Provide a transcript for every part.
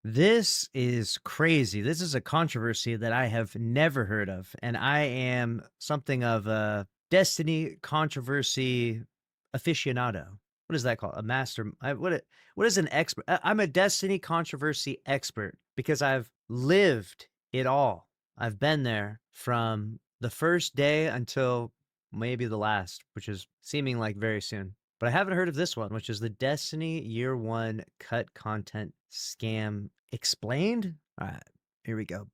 This is crazy. This is a controversy that I have never heard of, and I am something of a Destiny controversy aficionado. What is that called? A master? What is an expert? I'm a Destiny controversy expert because I've lived it all. I've been there from the first day until maybe the last, which is seeming like very soon. But I haven't heard of this one, which is the Destiny Year One cut content scam explained. All right, here we go.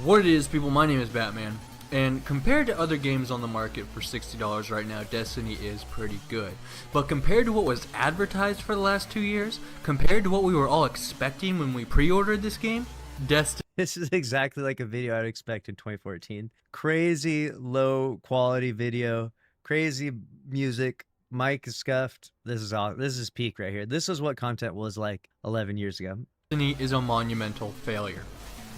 What it is, people, my name is Batman, and compared to other games on the market for $60 right now, Destiny is pretty good. But compared to what was advertised for the last 2 years, compared to what we were all expecting when we pre-ordered this game, Destiny... This is exactly like a video I'd expect in 2014. Crazy low quality video, crazy music, mic is scuffed. This is peak right here. This is what content was like 11 years ago. Destiny is a monumental failure.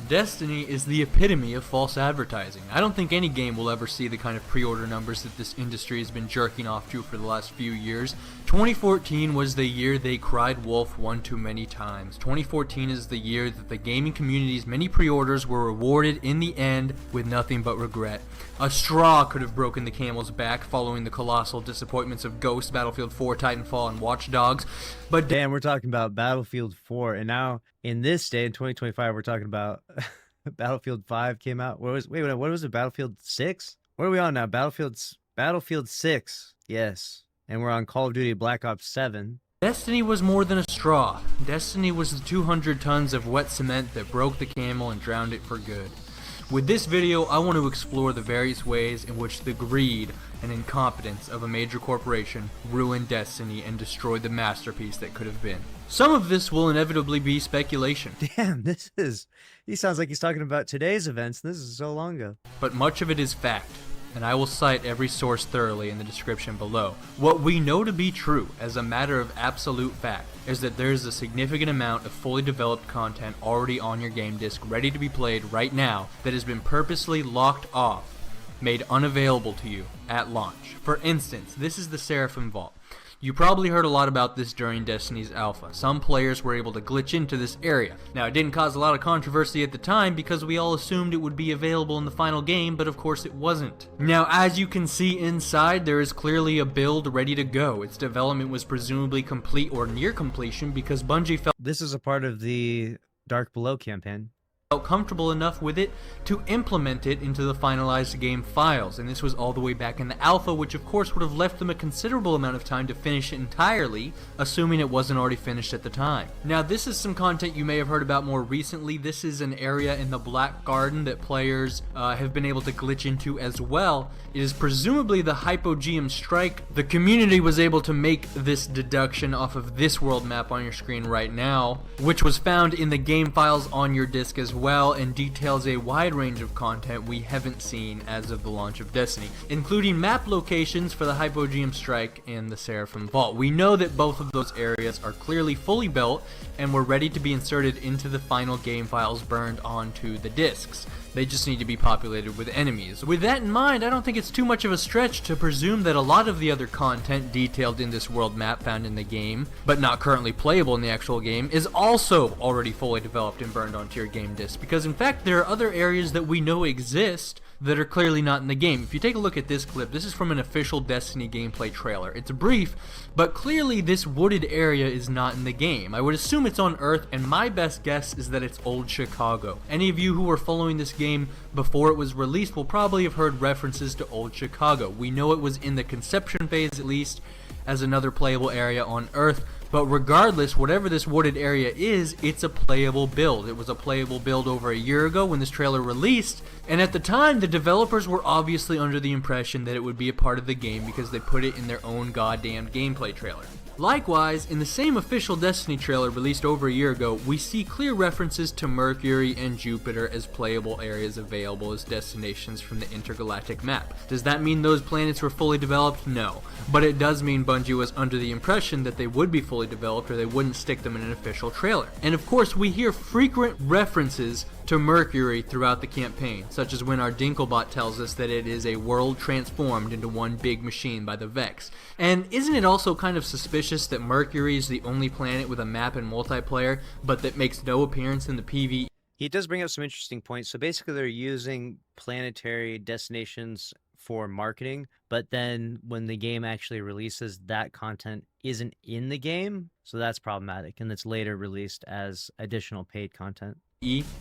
Destiny is the epitome of false advertising. I don't think any game will ever see the kind of pre-order numbers that this industry has been jerking off to for the last few years. 2014 was the year they cried wolf one too many times. 2014 is the year that the gaming community's many pre-orders were rewarded in the end with nothing but regret. A straw could have broken the camel's back following the colossal disappointments of Ghost, Battlefield 4, Titanfall, and Watch Dogs. But damn, we're talking about Battlefield 4, and now in this day, in 2025, we're talking about Battlefield 5 came out. What was it? Battlefield 6? What are we on now? Battlefield 6. Yes. And we're on Call of Duty Black Ops 7. Destiny was more than a straw. Destiny was the 200 tons of wet cement that broke the camel and drowned it for good. With this video, I want to explore the various ways in which the greed and incompetence of a major corporation ruined Destiny and destroyed the masterpiece that could have been. Some of this will inevitably be speculation. Damn, he sounds like he's talking about today's events. This is so long ago. But much of it is fact, and I will cite every source thoroughly in the description below. What we know to be true, as a matter of absolute fact, is that there is a significant amount of fully developed content already on your game disc ready to be played right now that has been purposely locked off, made unavailable to you at launch. For instance, this is the Seraphim Vault. You probably heard a lot about this during Destiny's alpha. Some players were able to glitch into this area. Now, it didn't cause a lot of controversy at the time because we all assumed it would be available in the final game, but of course it wasn't. Now, as you can see inside, there is clearly a build ready to go. Its development was presumably complete or near completion because Bungie felt this is a part of the Dark Below campaign. Comfortable enough with it to implement it into the finalized game files, and this was all the way back in the alpha, which of course would have left them a considerable amount of time to finish it entirely, assuming it wasn't already finished at the time. Now, this is some content you may have heard about more recently. This is an area in the Black Garden that players have been able to glitch into as well. It is presumably the Hypogeum Strike. The community was able to make this deduction off of this world map on your screen right now, which was found in the game files on your disc as well, and details a wide range of content we haven't seen as of the launch of Destiny, including map locations for the Hypogeum Strike and the Seraphim Vault. We know that both of those areas are clearly fully built and were ready to be inserted into the final game files burned onto the discs. They just need to be populated with enemies. With that in mind, I don't think it's too much of a stretch to presume that a lot of the other content detailed in this world map found in the game, but not currently playable in the actual game, is also already fully developed and burned onto your game disc. Because in fact, there are other areas that we know exist that are clearly not in the game. If you take a look at this clip, this is from an official Destiny gameplay trailer. It's brief, but clearly this wooded area is not in the game. I would assume it's on Earth, and my best guess is that it's old Chicago. Any of you who were following this game before it was released will probably have heard references to old Chicago. We know it was in the conception phase, at least, as another playable area on Earth. But regardless, whatever this wooded area is, it's a playable build. It was a playable build over a year ago when this trailer released, and at the time, the developers were obviously under the impression that it would be a part of the game because they put it in their own goddamn gameplay trailer. Likewise, in the same official Destiny trailer released over a year ago, we see clear references to Mercury and Jupiter as playable areas available as destinations from the intergalactic map. Does that mean those planets were fully developed? No. But it does mean Bungie was under the impression that they would be fully developed or they wouldn't stick them in an official trailer. And of course, we hear frequent references to Mercury throughout the campaign, such as when our Dinklebot tells us that it is a world transformed into one big machine by the Vex. And isn't it also kind of suspicious that Mercury is the only planet with a map in multiplayer, but that makes no appearance in the PvE? He does bring up some interesting points. So basically, they're using planetary destinations for marketing, but then when the game actually releases, that content isn't in the game. So that's problematic, and it's later released as additional paid content.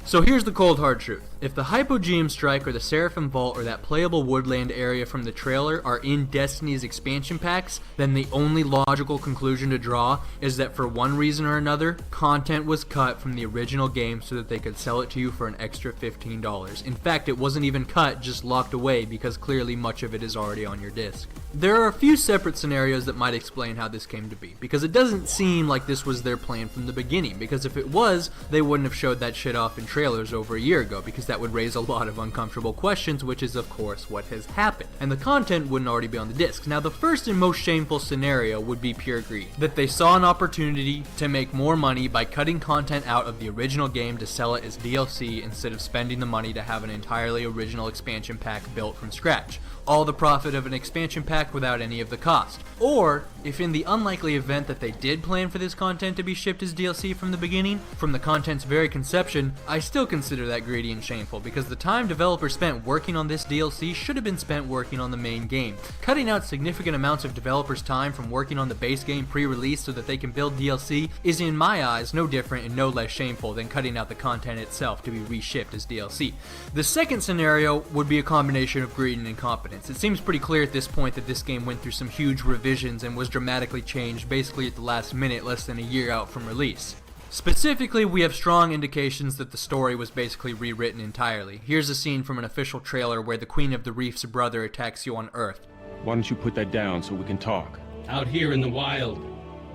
So here's the cold hard truth. If the Hypogeum Strike or the Seraphim Vault or that playable woodland area from the trailer are in Destiny's expansion packs, then the only logical conclusion to draw is that for one reason or another, content was cut from the original game so that they could sell it to you for an extra $15. In fact, it wasn't even cut, just locked away because clearly much of it is already on your disc. There are a few separate scenarios that might explain how this came to be, because it doesn't seem like this was their plan from the beginning, because if it was, they wouldn't have showed that shit off in trailers over a year ago, because that would raise a lot of uncomfortable questions, which is of course what has happened, and the content wouldn't already be on the disc. Now the first and most shameful scenario would be pure greed, that they saw an opportunity to make more money by cutting content out of the original game to sell it as DLC instead of spending the money to have an entirely original expansion pack built from scratch. All the profit of an expansion pack without any of the cost. Or, if in the unlikely event that they did plan for this content to be shipped as DLC from the beginning, from the content's very conception, I still consider that greedy and shameful, because the time developers spent working on this DLC should have been spent working on the main game. Cutting out significant amounts of developers' time from working on the base game pre-release so that they can build DLC is in my eyes no different and no less shameful than cutting out the content itself to be reshipped as DLC. The second scenario would be a combination of greed and incompetence. It seems pretty clear at this point that this game went through some huge revisions and was dramatically changed basically at the last minute, less than a year out from release. Specifically, we have strong indications that the story was basically rewritten entirely. Here's a scene from an official trailer where the Queen of the Reef's brother attacks you on Earth. Why don't you put that down so we can talk? Out here in the wild,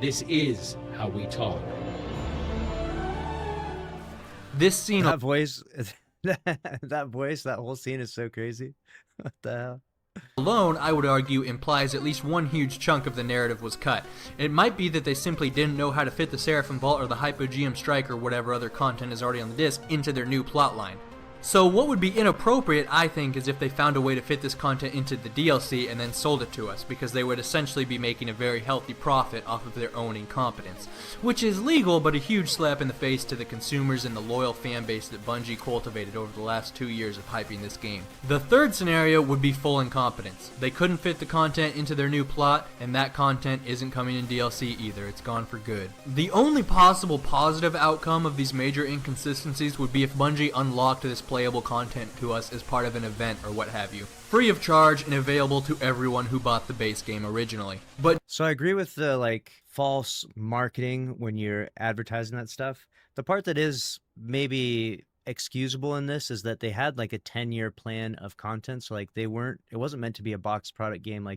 this is how we talk. This scene... That voice, that whole scene is so crazy. What the hell? alone, I would argue, implies at least one huge chunk of the narrative was cut. It might be that they simply didn't know how to fit the Seraphim Vault or the Hypogeum Strike or whatever other content is already on the disc into their new plotline. So what would be inappropriate, I think, is if they found a way to fit this content into the DLC and then sold it to us, because they would essentially be making a very healthy profit off of their own incompetence. Which is legal, but a huge slap in the face to the consumers and the loyal fan base that Bungie cultivated over the last 2 years of hyping this game. The third scenario would be full incompetence. They couldn't fit the content into their new plot, and that content isn't coming in DLC either. It's gone for good. The only possible positive outcome of these major inconsistencies would be if Bungie unlocked this playable content to us as part of an event or what have you, free of charge and available to everyone who bought the base game originally. But so I agree with the false marketing when you're advertising that stuff. The part that is maybe excusable in this is that they had a 10-year plan of content, so it wasn't meant to be a box product game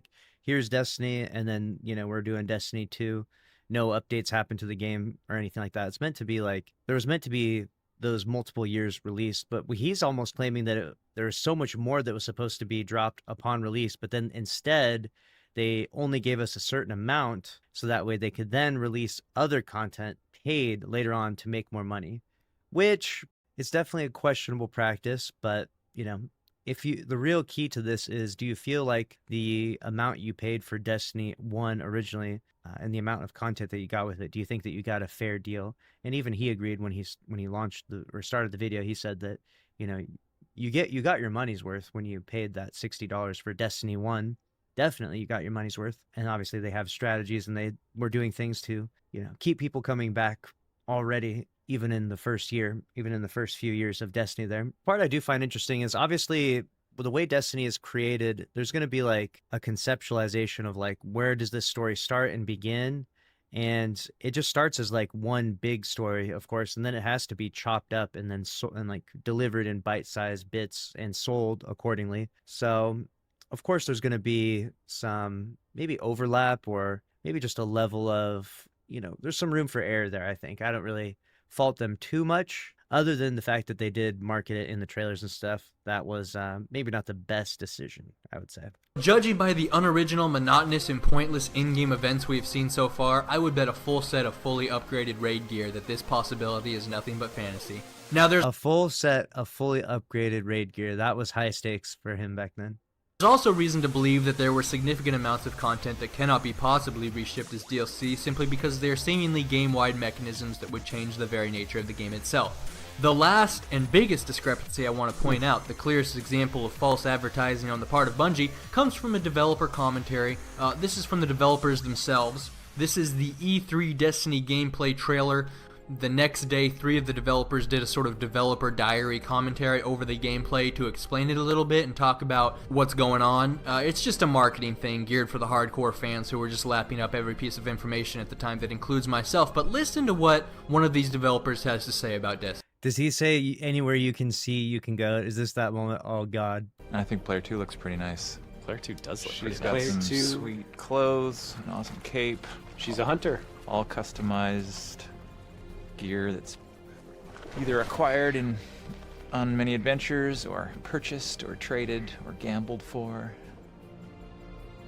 here's Destiny and then we're doing Destiny 2, no updates happen to the game or anything like that. It's meant to be there was meant to be those multiple years released, but he's almost claiming that there was so much more that was supposed to be dropped upon release, but then instead they only gave us a certain amount so that way they could then release other content paid later on to make more money, which is definitely a questionable practice. But the real key to this is, do you feel like the amount you paid for Destiny 1 originally and the amount of content that you got with it, do you think that you got a fair deal? And even he agreed when he launched or started the video. He said that you got your money's worth when you paid that $60 for Destiny 1. Definitely you got your money's worth. And obviously they have strategies and they were doing things to keep people coming back already, even in the first year, even in the first few years of Destiny there. Part I do find interesting is obviously the way Destiny is created, there's going to be a conceptualization of where does this story start and begin? And it just starts as one big story, of course, and then it has to be chopped up and then delivered in bite-sized bits and sold accordingly. So of course there's going to be some maybe overlap or maybe just a level of, there's some room for error there, I think. I don't really fault them too much. other than the fact that they did market it in the trailers and stuff, that was maybe not the best decision, I would say. Judging by the unoriginal, monotonous, and pointless in-game events we've seen so far, I would bet a full set of fully upgraded raid gear that this possibility is nothing but fantasy. Now there's A full set of fully upgraded raid gear. That was high stakes for him back then. There's also reason to believe that there were significant amounts of content that cannot be possibly reshipped as DLC simply because they are seemingly game-wide mechanisms that would change the very nature of the game itself. The last and biggest discrepancy I want to point out, the clearest example of false advertising on the part of Bungie, comes from a developer commentary. This is from the developers themselves. This is the E3 Destiny gameplay trailer. The next day, 3 of the developers did a sort of developer diary commentary over the gameplay to explain it a little bit and talk about what's going on. It's just a marketing thing geared for the hardcore fans who are just lapping up every piece of information at the time that includes myself. But listen to what one of these developers has to say about Destiny. Does he say anywhere you can see, you can go? Is this that moment? Oh, God. I think player 2 looks pretty nice. Player 2 does look She's pretty got nice. some Player 2, sweet clothes, an awesome cape, she's a hunter. all customized gear that's either acquired on many adventures or purchased or traded or gambled for.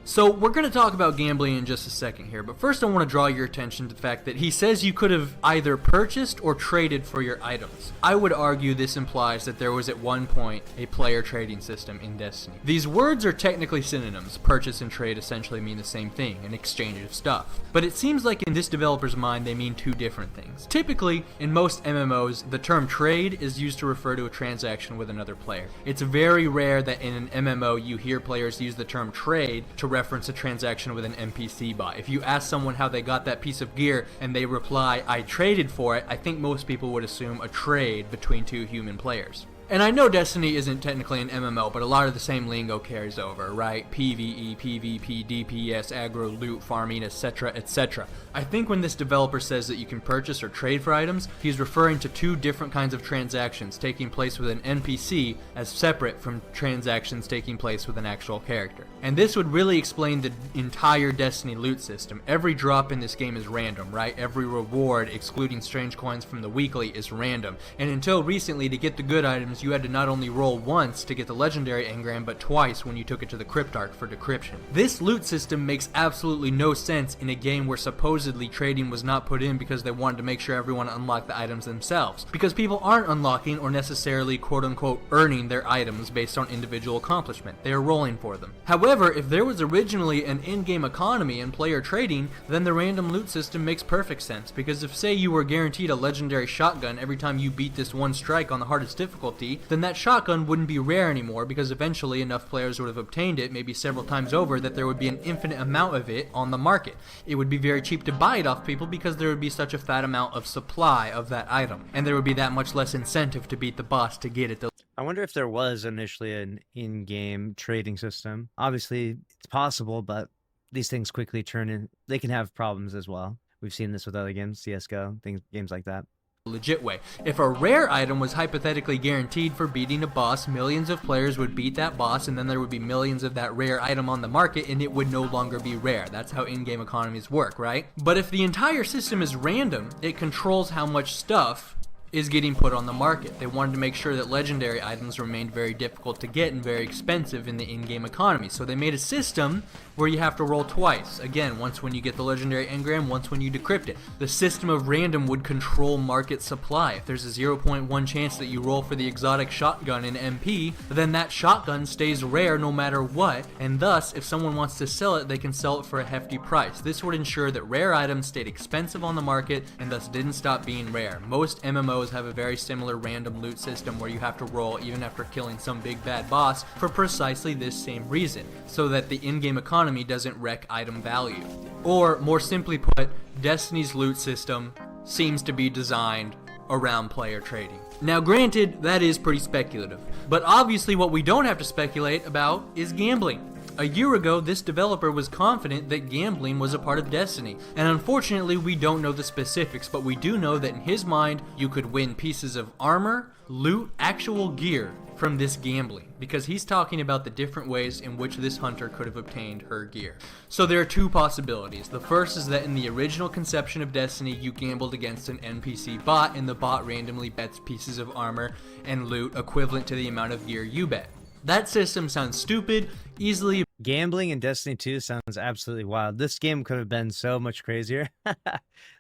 So we're going to talk about gambling in just a second here, but first I want to draw your attention to the fact that he says you could have either purchased or traded for your items. I would argue this implies that there was at one point a player trading system in Destiny. These words are technically synonyms. Purchase and trade essentially mean the same thing, an exchange of stuff. But it seems like in this developer's mind they mean two different things. Typically, in most MMOs, the term trade is used to refer to a transaction with another player. It's very rare that in an MMO you hear players use the term trade to reference a transaction with an NPC bot. If you ask someone how they got that piece of gear and they reply, I traded for it, I think most people would assume a trade between two human players. And I know Destiny isn't technically an MMO, but a lot of the same lingo carries over, right? PvE, PvP, DPS, aggro, loot, farming, etc., etc. I think when this developer says that you can purchase or trade for items, he's referring to two different kinds of transactions taking place with an NPC as separate from transactions taking place with an actual character. And this would really explain the entire Destiny loot system. Every drop in this game is random, right? Every reward, excluding strange coins from the weekly, is random. And until recently, to get the good items, you had to not only roll once to get the legendary engram, but twice when you took it to the Cryptarch for decryption. This loot system makes absolutely no sense in a game where supposedly trading was not put in because they wanted to make sure everyone unlocked the items themselves. Because people aren't unlocking or necessarily quote-unquote earning their items based on individual accomplishment. They are rolling for them. However, if there was originally an in-game economy and player trading, then the random loot system makes perfect sense. Because if, say, you were guaranteed a legendary shotgun every time you beat this one strike on the hardest difficulty, then that shotgun wouldn't be rare anymore because eventually enough players would have obtained it, maybe several times over, that there would be an infinite amount of it on the market. It would be very cheap to buy it off people because there would be such a fat amount of supply of that item, and there would be that much less incentive to beat the boss to get it. I wonder if there was initially an in-game trading system. Obviously, it's possible, but these things quickly turn in. They can have problems as well. We've seen this with other games, CSGO, games like that. Legit way. If a rare item was hypothetically guaranteed for beating a boss, millions of players would beat that boss, and then there would be millions of that rare item on the market, and it would no longer be rare. That's how in-game economies work, right? But if the entire system is random, it controls how much stuff is getting put on the market. They wanted to make sure that legendary items remained very difficult to get and very expensive in the in-game economy. So they made a system where you have to roll twice. Again, once when you get the legendary engram, once when you decrypt it. The system of random would control market supply. If there's a 0.1 chance that you roll for the exotic shotgun in MP, then that shotgun stays rare no matter what, and thus, if someone wants to sell it, they can sell it for a hefty price. This would ensure that rare items stayed expensive on the market and thus didn't stop being rare. Most MMOs have a very similar random loot system where you have to roll even after killing some big bad boss for precisely this same reason, so that the in-game economy doesn't wreck item value. Or, more simply put, Destiny's loot system seems to be designed around player trading. Now granted, that is pretty speculative, but obviously what we don't have to speculate about is gambling. A year ago, this developer was confident that gambling was a part of Destiny, and unfortunately we don't know the specifics, but we do know that in his mind, you could win pieces of armor, loot, actual gear from this gambling, because he's talking about the different ways in which this hunter could have obtained her gear. So there are two possibilities. The first is that in the original conception of Destiny, you gambled against an NPC bot, and the bot randomly bets pieces of armor and loot equivalent to the amount of gear you bet. That system sounds stupid, easily. Gambling in Destiny 2 sounds absolutely wild. This game could have been so much crazier.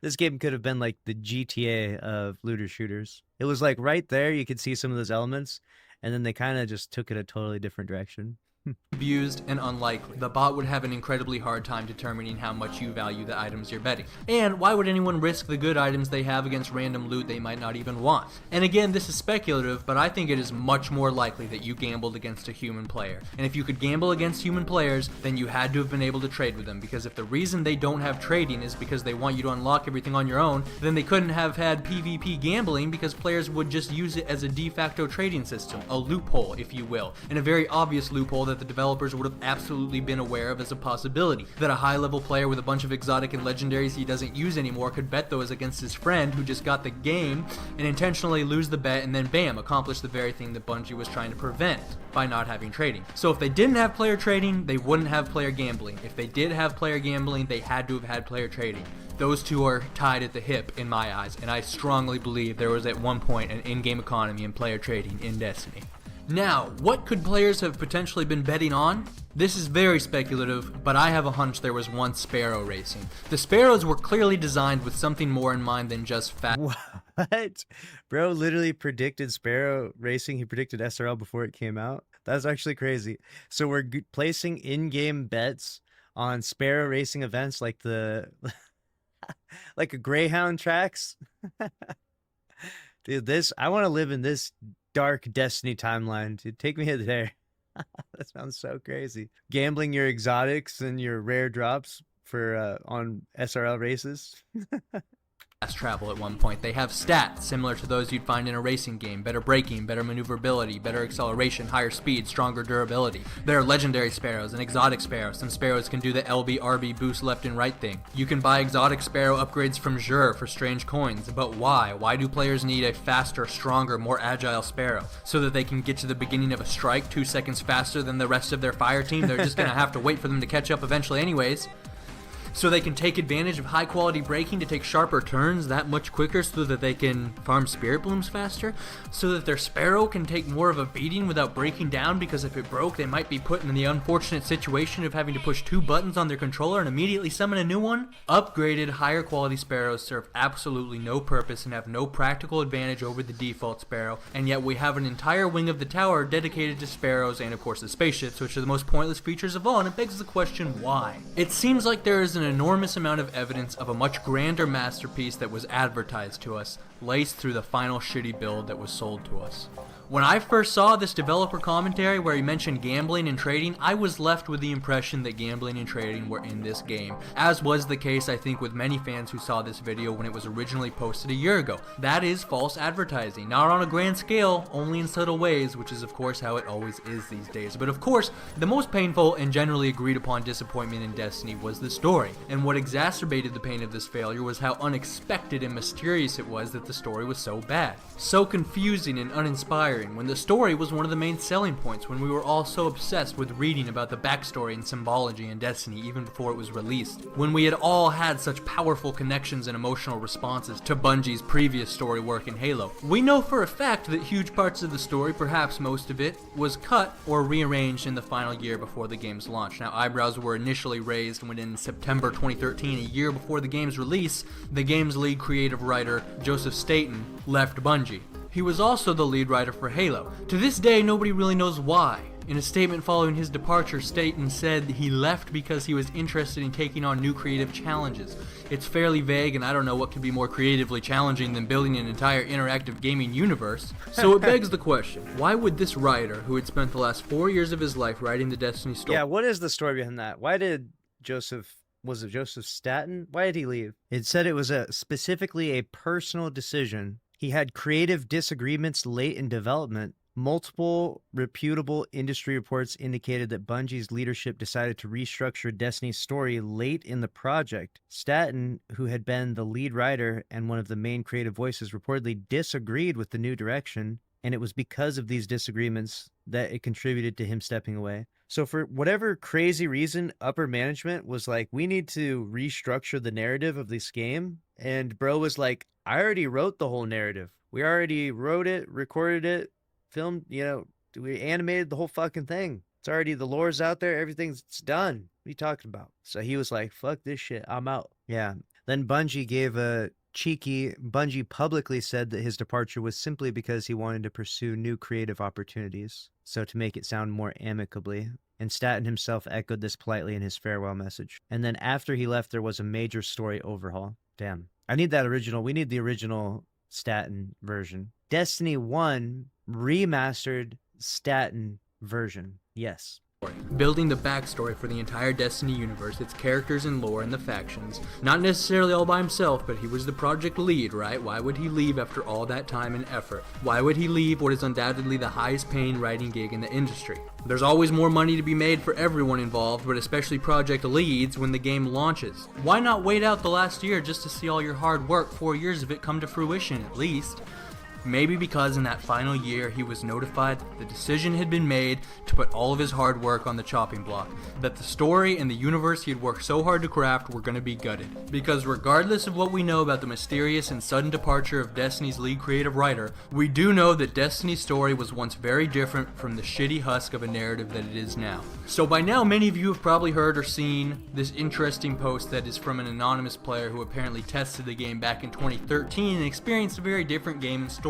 This game could have been like the GTA of looter shooters. It was like right there, you could see some of those elements, and then they kind of just took it a totally different direction. Abused and unlikely. The bot would have an incredibly hard time determining how much you value the items you're betting. And why would anyone risk the good items they have against random loot they might not even want? And again, this is speculative, but I think it is much more likely that you gambled against a human player. And if you could gamble against human players, then you had to have been able to trade with them, because if the reason they don't have trading is because they want you to unlock everything on your own, then they couldn't have had PvP gambling, because players would just use it as a de facto trading system, a loophole, if you will, and a very obvious loophole that the developers would have absolutely been aware of as a possibility, that a high-level player with a bunch of exotic and legendaries he doesn't use anymore could bet those against his friend who just got the game and intentionally lose the bet, and then bam, accomplish the very thing that Bungie was trying to prevent by not having trading. So if they didn't have player trading, they wouldn't have player gambling. If they did have player gambling, they had to have had player trading. Those two are tied at the hip in my eyes, and I strongly believe there was at one point an in-game economy and player trading in Destiny. Now, what could players have potentially been betting on? This is very speculative, but I have a hunch there was once Sparrow racing. The Sparrows were clearly designed with something more in mind than just fat. What? Bro literally predicted Sparrow racing. He predicted SRL before it came out. That's actually crazy. So we're placing in-game bets on Sparrow racing events like the like a Greyhound tracks. Dude, I want to live in this dark Destiny timeline. Dude, take me there. That sounds so crazy. Gambling your exotics and your rare drops for on SRL races. Fast travel at one point. They have stats similar to those you'd find in a racing game. Better braking, better maneuverability, better acceleration, higher speed, stronger durability. There are legendary sparrows and exotic sparrows. Some sparrows can do the LB RB boost left and right thing. You can buy exotic sparrow upgrades from Xur for strange coins. But why? Why do players need a faster, stronger, more agile sparrow? So that they can get to the beginning of a strike 2 seconds faster than the rest of their fire team? They're just gonna have to wait for them to catch up eventually anyways. So they can take advantage of high quality braking to take sharper turns that much quicker, so that they can farm spirit blooms faster, so that their sparrow can take more of a beating without breaking down, because if it broke they might be put in the unfortunate situation of having to push 2 buttons on their controller and immediately summon a new one. Upgraded higher quality sparrows serve absolutely no purpose and have no practical advantage over the default sparrow, and yet we have an entire wing of the tower dedicated to sparrows and of course the spaceships, which are the most pointless features of all, and it begs the question why. It seems like there is an enormous amount of evidence of a much grander masterpiece that was advertised to us, laced through the final shitty build that was sold to us. When I first saw this developer commentary where he mentioned gambling and trading, I was left with the impression that gambling and trading were in this game, as was the case I think with many fans who saw this video when it was originally posted a year ago. That is false advertising, not on a grand scale, only in subtle ways, which is of course how it always is these days. But of course, the most painful and generally agreed upon disappointment in Destiny was the story, and what exacerbated the pain of this failure was how unexpected and mysterious it was that the story was so bad. So confusing and uninspiring, when the story was one of the main selling points, when we were all so obsessed with reading about the backstory and symbology in Destiny even before it was released, when we had all had such powerful connections and emotional responses to Bungie's previous story work in Halo. We know for a fact that huge parts of the story, perhaps most of it, was cut or rearranged in the final year before the game's launch. Now, eyebrows were initially raised when in September 2013, a year before the game's release, the game's lead creative writer, Joseph Staten, left Bungie. He was also the lead writer for Halo. To this day, nobody really knows why. In a statement following his departure, Staten said he left because he was interested in taking on new creative challenges. It's fairly vague, and I don't know what could be more creatively challenging than building an entire interactive gaming universe. So it begs the question, why would this writer, who had spent the last 4 years of his life writing the Destiny story... Yeah, what is the story behind that? Why did was it Joseph Staten? Why did he leave? It said it was specifically a personal decision. He had creative disagreements late in development. Multiple reputable industry reports indicated that Bungie's leadership decided to restructure Destiny's story late in the project. Staten, who had been the lead writer and one of the main creative voices, reportedly disagreed with the new direction, and it was because of these disagreements that it contributed to him stepping away. So for whatever crazy reason, upper management was like, we need to restructure the narrative of this game. And bro was like, I already wrote the whole narrative. We already wrote it, recorded it, filmed, we animated the whole fucking thing. It's already, the lore's out there. Everything's done. What are you talking about? So he was like, fuck this shit. I'm out. Yeah. Then Bungie publicly said that his departure was simply because he wanted to pursue new creative opportunities. So to make it sound more amicably. And Staten himself echoed this politely in his farewell message. And then after he left, there was a major story overhaul. Damn. We need the original Staten version. Destiny 1 remastered Staten version. Yes. Building the backstory for the entire Destiny universe, its characters and lore and the factions. Not necessarily all by himself, but he was the project lead, right? Why would he leave after all that time and effort? Why would he leave what is undoubtedly the highest paying writing gig in the industry? There's always more money to be made for everyone involved, but especially project leads when the game launches. Why not wait out the last year just to see all your hard work, 4 years of it, come to fruition at least? Maybe because in that final year he was notified that the decision had been made to put all of his hard work on the chopping block, that the story and the universe he had worked so hard to craft were going to be gutted. Because regardless of what we know about the mysterious and sudden departure of Destiny's lead creative writer, we do know that Destiny's story was once very different from the shitty husk of a narrative that it is now. So by now many of you have probably heard or seen this interesting post that is from an anonymous player who apparently tested the game back in 2013 and experienced a very different game and storyline.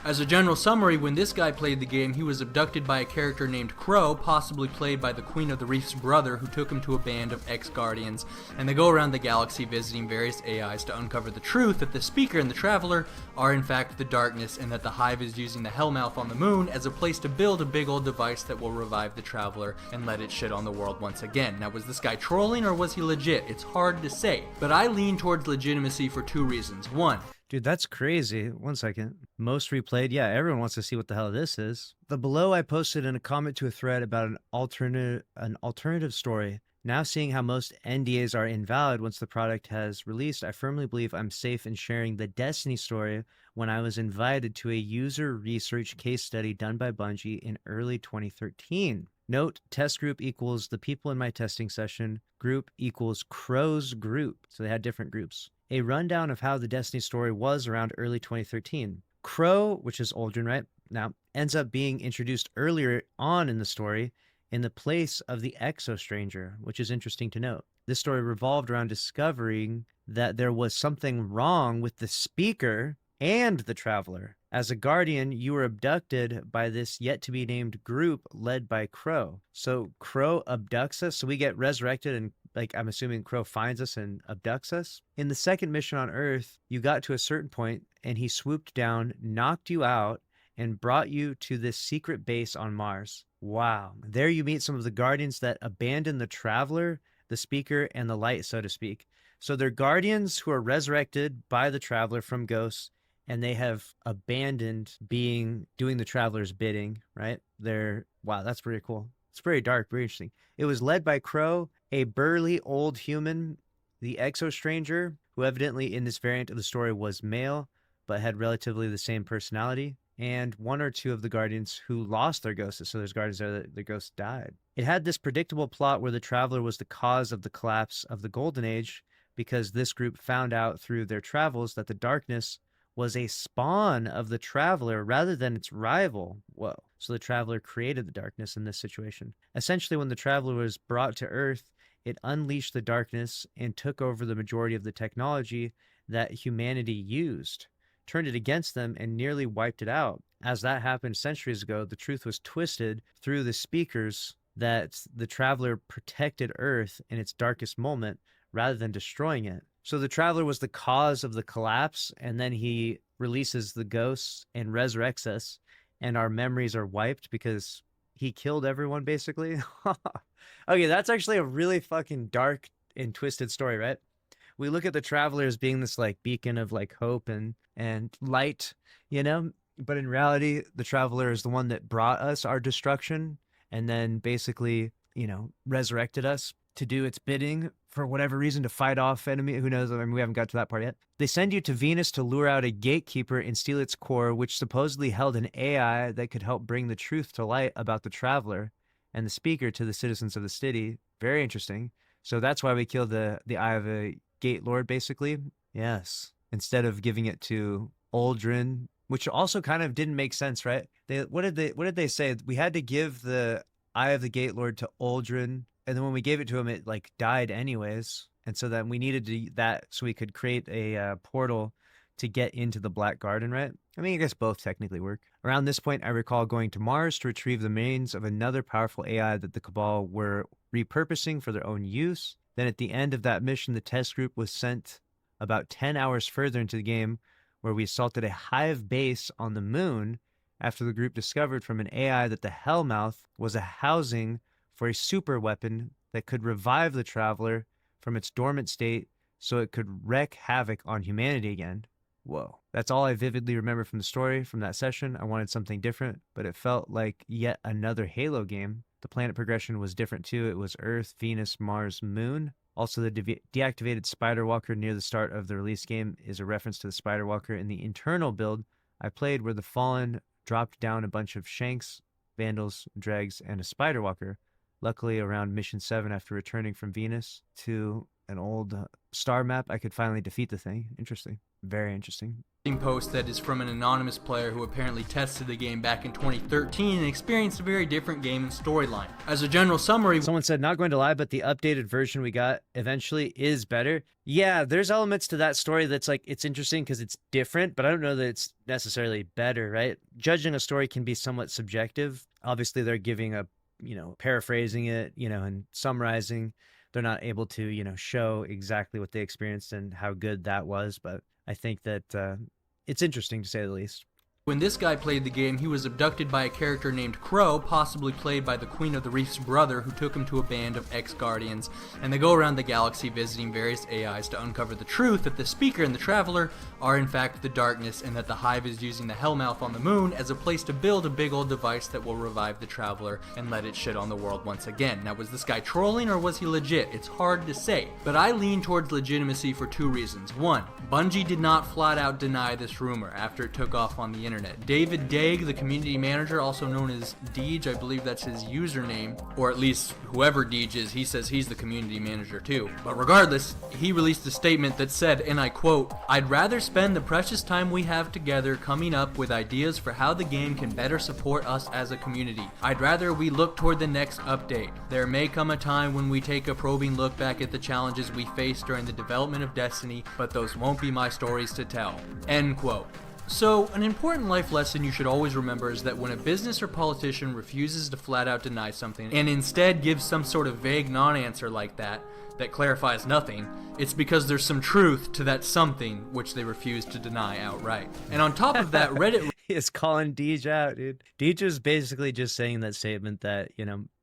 As a general summary, when this guy played the game, he was abducted by a character named Crow, possibly played by the Queen of the Reef's brother, who took him to a band of ex-Guardians, and they go around the galaxy visiting various AIs to uncover the truth that the Speaker and the Traveler are in fact the Darkness, and that the Hive is using the Hellmouth on the moon as a place to build a big old device that will revive the Traveler and let it shit on the world once again. Now, was this guy trolling or was he legit? It's hard to say, but I lean towards legitimacy for 2 reasons. 1, Dude, that's crazy. 1 second. Most replayed. Yeah, everyone wants to see what the hell this is. The below I posted in a comment to a thread about an alternative story. Now seeing how most NDAs are invalid once the product has released, I firmly believe I'm safe in sharing the Destiny story when I was invited to a user research case study done by Bungie in early 2013. Note, test group equals the people in my testing session. Group equals Crow's group. So they had different groups. A rundown of how the Destiny story was around early 2013. Crow, which is Aldrin, right? Now, ends up being introduced earlier on in the story in the place of the Exo Stranger, which is interesting to note. This story revolved around discovering that there was something wrong with the Speaker and the Traveler. As a Guardian, you were abducted by this yet-to-be-named group led by Crow. So Crow abducts us, so we get resurrected, and I'm assuming Crow finds us and abducts us. In the second mission on Earth, you got to a certain point, and he swooped down, knocked you out, and brought you to this secret base on Mars. Wow. There you meet some of the Guardians that abandoned the Traveler, the Speaker, and the Light, so to speak. So they're Guardians who are resurrected by the Traveler from ghosts, and they have abandoned doing the Traveler's bidding, right? Wow, that's pretty cool. It's very dark, very interesting. It was led by Crow, a burly old human, the Exo Stranger, who evidently in this variant of the story was male, but had relatively the same personality, and 1 or 2 of the Guardians who lost their ghosts. So there's Guardians there that the ghosts died. It had this predictable plot where the Traveler was the cause of the collapse of the Golden Age, because this group found out through their travels that the darkness was a spawn of the Traveler rather than its rival. Whoa. So the Traveler created the darkness in this situation. Essentially, when the Traveler was brought to Earth, it unleashed the darkness and took over the majority of the technology that humanity used, turned it against them, and nearly wiped it out. As that happened centuries ago, the truth was twisted through the Speakers that the Traveler protected Earth in its darkest moment rather than destroying it. So the Traveler was the cause of the collapse, and then he releases the ghosts and resurrects us, and our memories are wiped because he killed everyone, basically. Okay, that's actually a really fucking dark and twisted story, right? We look at the Traveler as being this beacon of hope and light, But in reality, the Traveler is the one that brought us our destruction and then basically, resurrected us to do its bidding for whatever reason, to fight off enemy. Who knows? I mean, we haven't got to that part yet. They send you to Venus to lure out a gatekeeper and steal its core, which supposedly held an AI that could help bring the truth to light about the Traveler and the speaker to the citizens of the city. Very interesting. So that's why we killed the Eye of a Gate Lord, basically. Yes. Instead of giving it to Aldrin, which also kind of didn't make sense, right? What did they say? We had to give the Eye of the Gate Lord to Aldrin, and then when we gave it to him, it like died anyways. And so then we needed to that so we could create a portal to get into the Black Garden, right? I mean, I guess both technically work. Around this point, I recall going to Mars to retrieve the remains of another powerful AI that the Cabal were repurposing for their own use. Then at the end of that mission, the test group was sent about 10 hours further into the game, where we assaulted a hive base on the moon after the group discovered from an AI that the Hellmouth was a housing for a super weapon that could revive the Traveler from its dormant state so it could wreak havoc on humanity again. Whoa. That's all I vividly remember from the story from that session. I wanted something different, but it felt like yet another Halo game. The planet progression was different too. It was Earth, Venus, Mars, Moon. Also, the deactivated Spider Walker near the start of the release game is a reference to the Spider Walker in the internal build I played, where the Fallen dropped down a bunch of Shanks, Vandals, Dregs, and a Spider Walker. Luckily, around Mission 7, after returning from Venus to an old star map, I could finally defeat the thing. Interesting. Very interesting. Post that is from an anonymous player who apparently tested the game back in 2013 and experienced a very different game and storyline. As a general summary, someone said, not going to lie, but the updated version we got eventually is better. Yeah, there's elements to that story that's like, it's interesting because it's different, but I don't know that it's necessarily better, right? Judging a story can be somewhat subjective. Obviously, they're giving a, paraphrasing it, and summarizing. They're not able to, show exactly what they experienced and how good that was, but I think that it's interesting to say the least. When this guy played the game, he was abducted by a character named Crow, possibly played by the Queen of the Reef's brother, who took him to a band of ex-Guardians, and they go around the galaxy visiting various AIs to uncover the truth that the Speaker and the Traveler are in fact the Darkness, and that the Hive is using the Hellmouth on the moon as a place to build a big old device that will revive the Traveler and let it shit on the world once again. Now, was this guy trolling or was he legit? It's hard to say, but I lean towards legitimacy for two reasons. One, Bungie did not flat out deny this rumor after it took off on the internet. David Daig, the community manager, also known as Deej, I believe that's his username, or at least whoever Deej is, he says he's the community manager too. But regardless, he released a statement that said, and I quote, "I'd rather spend the precious time we have together coming up with ideas for how the game can better support us as a community. I'd rather we look toward the next update. There may come a time when we take a probing look back at the challenges we faced during the development of Destiny, but those won't be my stories to tell." End quote. So, an important life lesson you should always remember is that when a business or politician refuses to flat out deny something and instead gives some sort of vague non-answer like that clarifies nothing, it's because there's some truth to that something which they refuse to deny outright. And on top of that, Reddit He is calling Deej out, dude. Deej is basically just saying that statement that,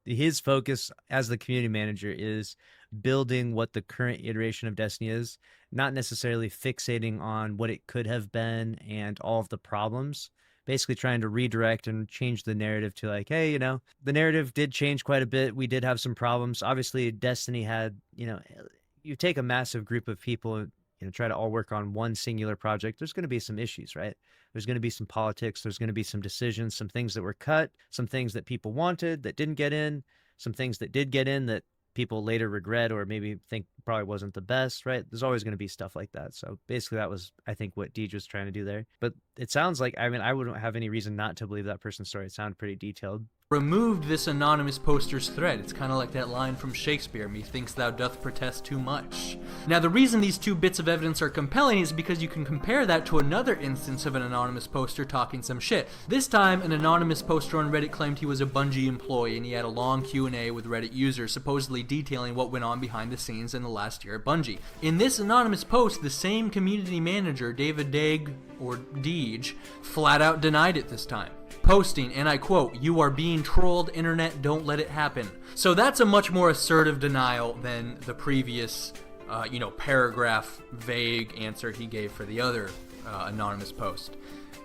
his focus as the community manager is building what the current iteration of Destiny is, not necessarily fixating on what it could have been and all of the problems. Basically trying to redirect and change the narrative to like, hey, the narrative did change quite a bit. We did have some problems. Obviously, Destiny had, you take a massive group of people, try to all work on one singular project. There's going to be some issues, right? There's going to be some politics. There's going to be some decisions, some things that were cut, some things that people wanted that didn't get in, some things that did get in that people later regret or maybe think probably wasn't the best, right? There's always going to be stuff like that. So basically that was, I think, what Deej was trying to do there. But it sounds like, I wouldn't have any reason not to believe that person's story. It sounded pretty detailed. Removed this anonymous poster's thread. It's kind of like that line from Shakespeare, "Methinks thou doth protest too much." Now, the reason these two bits of evidence are compelling is because you can compare that to another instance of an anonymous poster talking some shit. This time, an anonymous poster on Reddit claimed he was a Bungie employee, and he had a long Q&A with Reddit users, supposedly detailing what went on behind the scenes in the last year at Bungie. In this anonymous post, the same community manager, David Daig, or Deej, flat out denied it this time, posting, and I quote, "You are being trolled, internet, don't let it happen." So that's a much more assertive denial than the previous, paragraph vague answer he gave for the other anonymous post.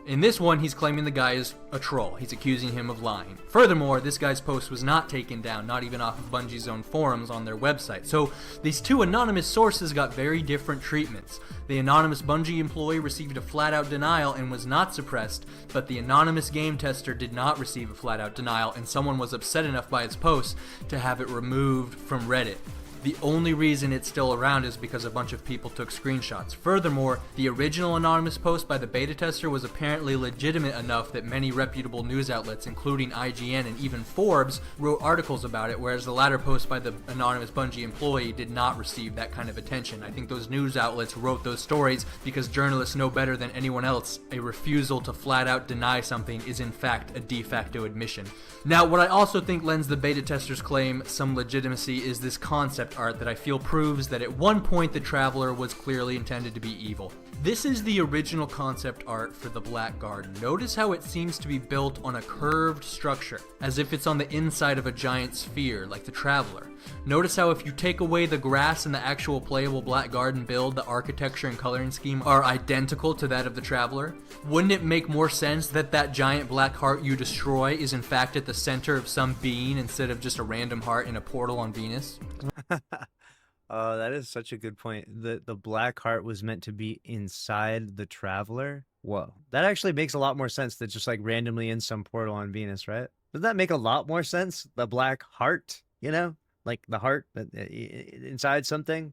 In this one, he's claiming the guy is a troll. He's accusing him of lying. Furthermore, this guy's post was not taken down, not even off of Bungie's own forums on their website. So these two anonymous sources got very different treatments. The anonymous Bungie employee received a flat-out denial and was not suppressed, but the anonymous game tester did not receive a flat-out denial, and someone was upset enough by its post to have it removed from Reddit. The only reason it's still around is because a bunch of people took screenshots. Furthermore, the original anonymous post by the beta tester was apparently legitimate enough that many reputable news outlets, including IGN and even Forbes, wrote articles about it, whereas the latter post by the anonymous Bungie employee did not receive that kind of attention. I think those news outlets wrote those stories because journalists know better than anyone else a refusal to flat out deny something is in fact a de facto admission. Now, what I also think lends the beta tester's claim some legitimacy is this concept art that I feel proves that at one point the Traveler was clearly intended to be evil. This is the original concept art for the Black Garden. Notice how it seems to be built on a curved structure, as if it's on the inside of a giant sphere, like the Traveler. Notice how if you take away the grass in the actual playable Black Garden build, the architecture and coloring scheme are identical to that of the Traveler? Wouldn't it make more sense that that giant black heart you destroy is in fact at the center of some being instead of just a random heart in a portal on Venus? Oh, that is such a good point. The black heart was meant to be inside the Traveler. Whoa. That actually makes a lot more sense than just like randomly in some portal on Venus, right? Doesn't that make a lot more sense? The black heart, you know? Like the heart inside something?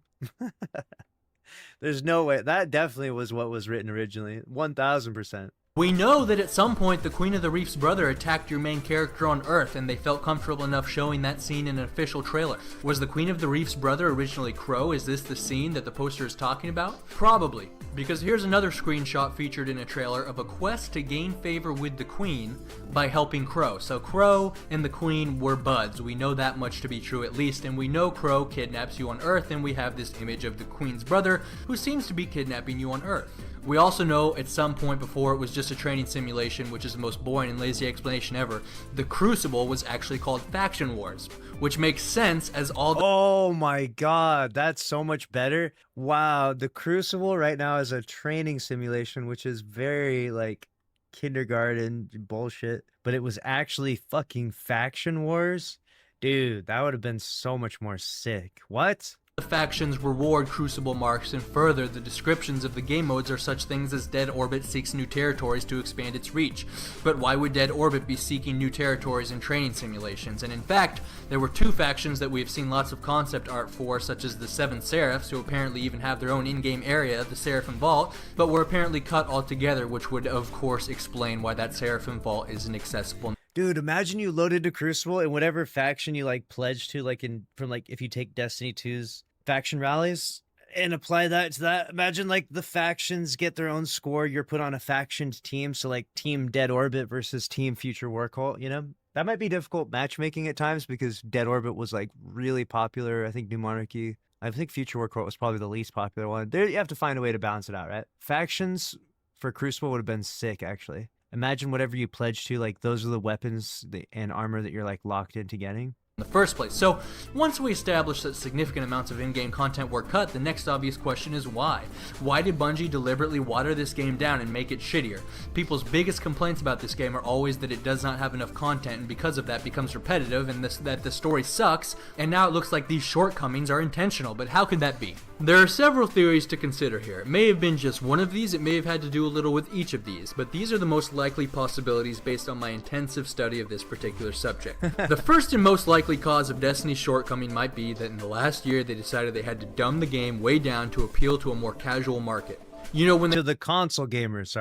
There's no way. That definitely was what was written originally. 1000%. We know that at some point the Queen of the Reef's brother attacked your main character on Earth, and they felt comfortable enough showing that scene in an official trailer. Was the Queen of the Reef's brother originally Crow? Is this the scene that the poster is talking about? Probably, because here's another screenshot featured in a trailer of a quest to gain favor with the Queen by helping Crow. So Crow and the Queen were buds. We know that much to be true at least, and we know Crow kidnaps you on Earth, and we have this image of the Queen's brother who seems to be kidnapping you on Earth. We also know at some point before it was just a training simulation, which is the most boring and lazy explanation ever, the Crucible was actually called Faction Wars, which makes sense as all the— Oh my god, that's so much better. Wow, the Crucible right now is a training simulation, which is very like kindergarten bullshit, but it was actually fucking Faction Wars. Dude, that would have been so much more sick. What? The factions reward Crucible marks, and further, the descriptions of the game modes are such things as Dead Orbit seeks new territories to expand its reach. But why would Dead Orbit be seeking new territories in training simulations? And in fact, there were two factions that we have seen lots of concept art for, such as the Seven Seraphs, who apparently even have their own in-game area, the Seraphim Vault, but were apparently cut altogether, which would of course explain why that Seraphim Vault isn't accessible. Dude, imagine you loaded to Crucible and whatever faction you like pledge to, like from like if you take Destiny 2's faction rallies and apply that to that. Imagine like the factions get their own score. You're put on a factioned team. So like Team Dead Orbit versus Team Future War Cult, you know? That might be difficult matchmaking at times because Dead Orbit was like really popular. I think New Monarchy. I think Future War Cult was probably the least popular one. There, you have to find a way to balance it out, right? Factions for Crucible would have been sick, actually. Imagine whatever you pledge to, like those are the weapons and armor that you're like locked into getting. In the first place. So once we establish that significant amounts of in-game content were cut, the next obvious question is why? Why did Bungie deliberately water this game down and make it shittier? People's biggest complaints about this game are always that it does not have enough content, and because of that becomes repetitive, and that the story sucks, and now it looks like these shortcomings are intentional. But how could that be? There are several theories to consider here. It may have been just one of these, it may have had to do a little with each of these, but these are the most likely possibilities based on my intensive study of this particular subject. The first and most likely cause of Destiny's shortcoming might be that in the last year they decided they had to dumb the game way down to appeal to a more casual market. You know, when to the console gamers,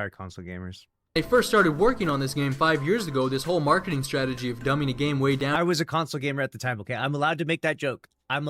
they first started working on this game 5 years ago, this whole marketing strategy of dumbing a game way down— I was a console gamer at the time, okay? I'm allowed to make that joke. I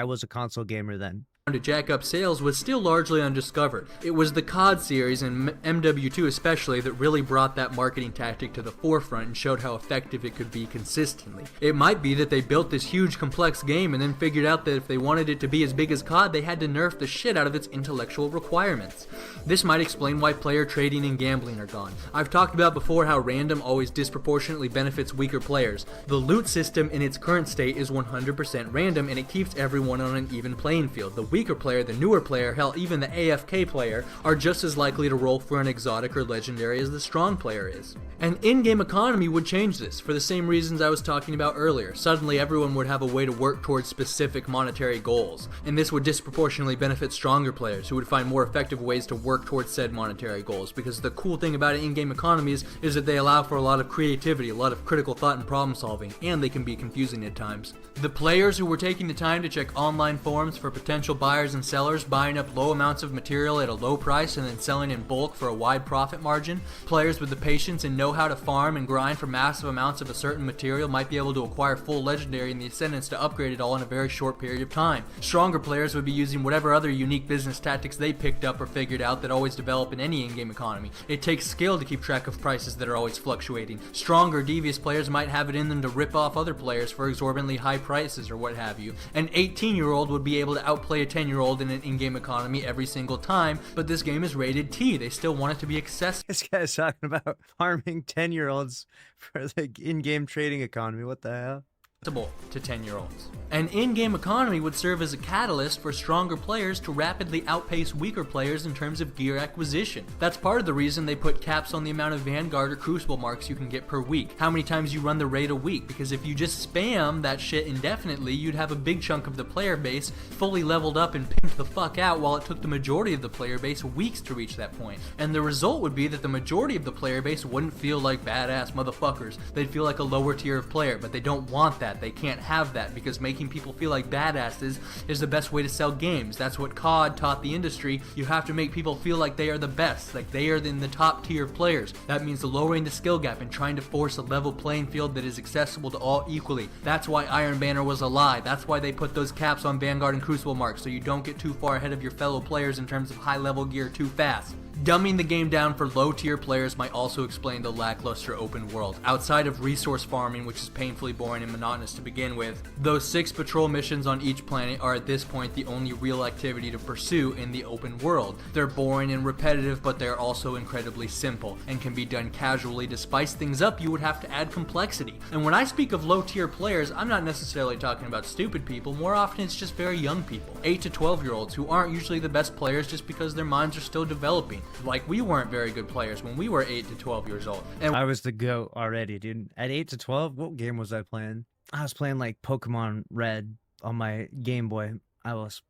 was a console gamer then. to jack up sales was still largely undiscovered. It was the COD series, and MW2 especially, that really brought that marketing tactic to the forefront and showed how effective it could be consistently. It might be that they built this huge complex game and then figured out that if they wanted it to be as big as COD, they had to nerf the shit out of its intellectual requirements. This might explain why player trading and gambling are gone. I've talked about before how random always disproportionately benefits weaker players. The loot system in its current state is 100% random, and it keeps everyone on an even playing field. The weaker player, the newer player, hell, even the AFK player, are just as likely to roll for an exotic or legendary as the strong player is. An in-game economy would change this, for the same reasons I was talking about earlier. Suddenly everyone would have a way to work towards specific monetary goals, and this would disproportionately benefit stronger players who would find more effective ways to work towards said monetary goals, because the cool thing about in-game economies is that they allow for a lot of creativity, a lot of critical thought and problem solving, and they can be confusing at times. The players who were taking the time to check online forums for potential buyers and sellers, buying up low amounts of material at a low price and then selling in bulk for a wide profit margin, players with the patience and know how to farm and grind for massive amounts of a certain material might be able to acquire full legendary and the ascendants to upgrade it all in a very short period of time. Stronger players would be using whatever other unique business tactics they picked up or figured out that always develop in any in-game economy. It takes skill to keep track of prices that are always fluctuating. Stronger, devious players might have it in them to rip off other players for exorbitantly high prices or what have you. An 18-year-old would be able to outplay a 10-year-old in an in-game economy every single time, but this game is rated T. They still want it to be accessible. This guy's talking about farming 10-year-olds for the in-game trading economy. What the hell? To 10-year-olds. An in-game economy would serve as a catalyst for stronger players to rapidly outpace weaker players in terms of gear acquisition. That's part of the reason they put caps on the amount of Vanguard or Crucible marks you can get per week. How many times you run the raid a week, because if you just spam that shit indefinitely, you'd have a big chunk of the player base fully leveled up and pimped the fuck out, while it took the majority of the player base weeks to reach that point. And the result would be that the majority of the player base wouldn't feel like badass motherfuckers. They'd feel like a lower tier of player, but they don't want that. They can't have that, because making people feel like badasses is the best way to sell games. That's what COD taught the industry. You have to make people feel like they are the best, like they are in the top tier of players. That means lowering the skill gap and trying to force a level playing field that is accessible to all equally. That's why Iron Banner was a lie. That's why they put those caps on Vanguard and Crucible marks, so you don't get too far ahead of your fellow players in terms of high level gear too fast. Dumbing the game down for low tier players might also explain the lackluster open world. Outside of resource farming, which is painfully boring and monotonous to begin with, those 6 patrol missions on each planet are at this point the only real activity to pursue in the open world. They're boring and repetitive, but they're also incredibly simple and can be done casually. To spice things up, you would have to add complexity. And when I speak of low tier players, I'm not necessarily talking about stupid people. More often it's just very young people, 8 to 12-year-olds, who aren't usually the best players just because their minds are still developing. Like, we weren't very good players when we were 8 to 12 years old. And I was the GOAT already, dude. At 8 to 12, what game was I playing? I was playing like Pokemon Red on my Game Boy. I was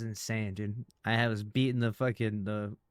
insane, dude. I was beating the fucking,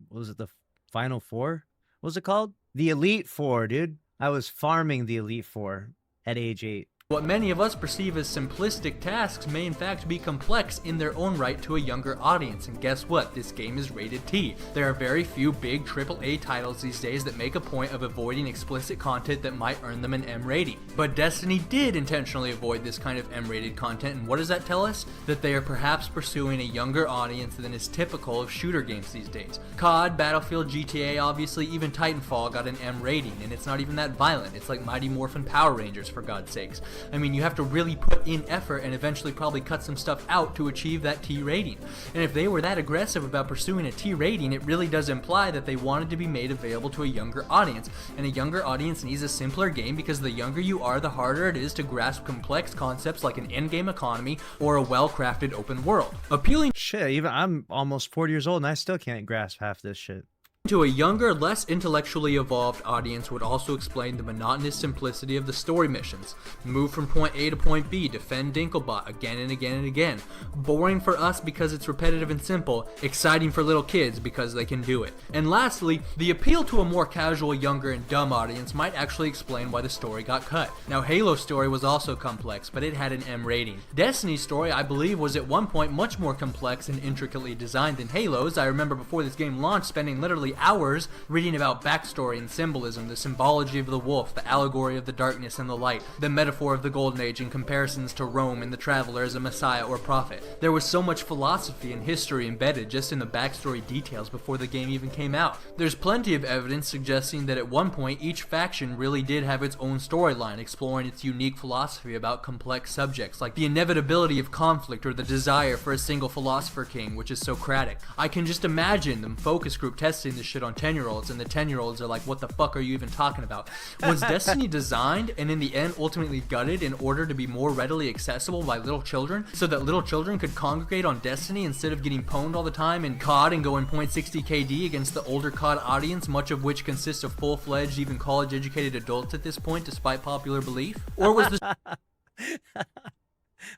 what was it, the Final Four? What was it called? The Elite Four, dude. I was farming the Elite Four at age 8. what many of us perceive as simplistic tasks may in fact be complex in their own right to a younger audience, and guess what? This game is rated T. There are very few big AAA titles these days that make a point of avoiding explicit content that might earn them an M rating. But Destiny did intentionally avoid this kind of M-rated content, and what does that tell us? That they are perhaps pursuing a younger audience than is typical of shooter games these days. COD, Battlefield, GTA, obviously even Titanfall got an M rating, and it's not even that violent. It's like Mighty Morphin Power Rangers, for God's sakes. I mean, you have to really put in effort and eventually probably cut some stuff out to achieve that T rating. And if they were that aggressive about pursuing a T rating, it really does imply that they wanted to be made available to a younger audience. And a younger audience needs a simpler game, because the younger you are, the harder it is to grasp complex concepts like an in-game economy or a well-crafted open world. Appealing Shit, even I'm almost 40 years old and I still can't grasp half this shit. to a younger, less intellectually evolved audience would also explain the monotonous simplicity of the story missions. Move from point A to point B, defend Dinklebot again and again and again. Boring for us because it's repetitive and simple, exciting for little kids because they can do it. And lastly, the appeal to a more casual, younger, and dumb audience might actually explain why the story got cut. Now, Halo's story was also complex, but it had an M rating. Destiny's story, I believe, was at one point much more complex and intricately designed than Halo's. I remember before this game launched spending literally hours reading about backstory and symbolism, the symbology of the wolf, the allegory of the darkness and the light, the metaphor of the golden age and comparisons to Rome and the traveler as a messiah or prophet. There was so much philosophy and history embedded just in the backstory details before the game even came out. There's plenty of evidence suggesting that at one point each faction really did have its own storyline, exploring its unique philosophy about complex subjects like the inevitability of conflict or the desire for a single philosopher king, which is Socratic. I can just imagine them focus group testing this shit on 10-year-olds, and the 10-year-olds are like, what the fuck are you even talking about? Was Destiny designed and in the end ultimately gutted in order to be more readily accessible by little children, so that little children could congregate on Destiny instead of getting pwned all the time in COD and going .60 KD against the older COD audience, much of which consists of full-fledged, even college-educated adults at this point, despite popular belief? Or was the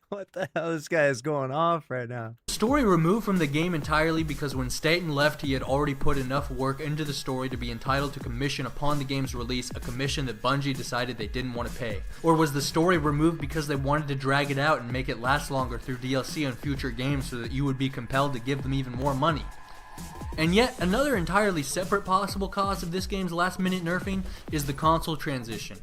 What the hell? This guy is going off right now. story removed from the game entirely because when Staten left, he had already put enough work into the story to be entitled to commission upon the game's release, a commission that Bungie decided they didn't want to pay? Or was the story removed because they wanted to drag it out and make it last longer through DLC on future games so that you would be compelled to give them even more money? And yet, another entirely separate possible cause of this game's last-minute nerfing is the console transition.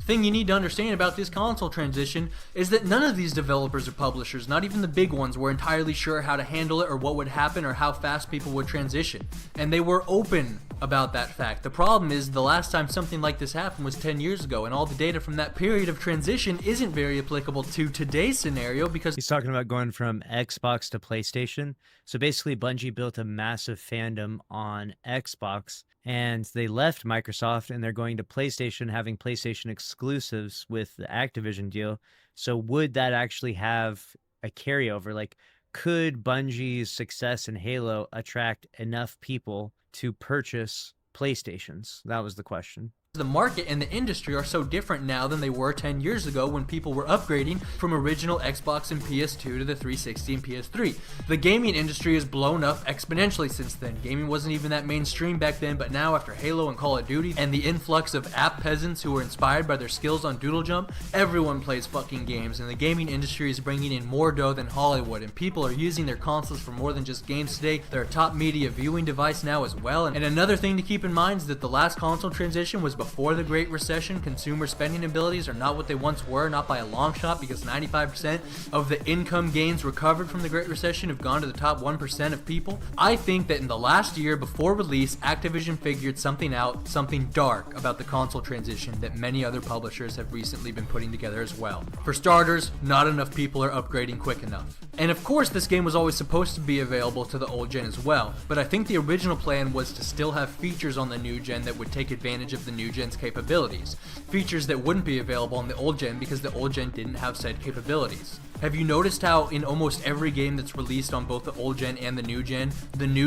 Thing you need to understand about this console transition is that none of these developers or publishers, not even the big ones, were entirely sure how to handle it or what would happen or how fast people would transition. And they were open about that fact. The problem is the last time something like this happened was 10 years ago, and all the data from that period of transition isn't very applicable to today's scenario because He's talking about going from Xbox to PlayStation. So basically, Bungie built a massive fandom on Xbox, and they left Microsoft, and they're going to PlayStation, having PlayStation exclusives with the Activision deal. So would that actually have a carryover? Like, could Bungie's success in Halo attract enough people to purchase PlayStations? That was the question. the market and the industry are so different now than they were 10 years ago when people were upgrading from original Xbox and PS2 to the 360 and PS3. The gaming industry has blown up exponentially since then. Gaming wasn't even that mainstream back then, but now after Halo and Call of Duty and the influx of app peasants who were inspired by their skills on Doodle Jump, everyone plays fucking games, and the gaming industry is bringing in more dough than Hollywood, and people are using their consoles for more than just games today. They're a top media viewing device now as well. And another thing to keep in mind is that the last console transition was before the Great Recession. Consumer spending abilities are not what they once were, not by a long shot, because 95% of the income gains recovered from the Great Recession have gone to the top 1% of people. I think that in the last year before release, Activision figured something out, something dark about the console transition that many other publishers have recently been putting together as well. For starters, not enough people are upgrading quick enough. And of course, this game was always supposed to be available to the old gen as well, but I think the original plan was to still have features on the new gen that would take advantage of the new gen's capabilities. Features that wouldn't be available on the old gen because the old gen didn't have said capabilities. Have you noticed how in almost every game that's released on both the old gen and the new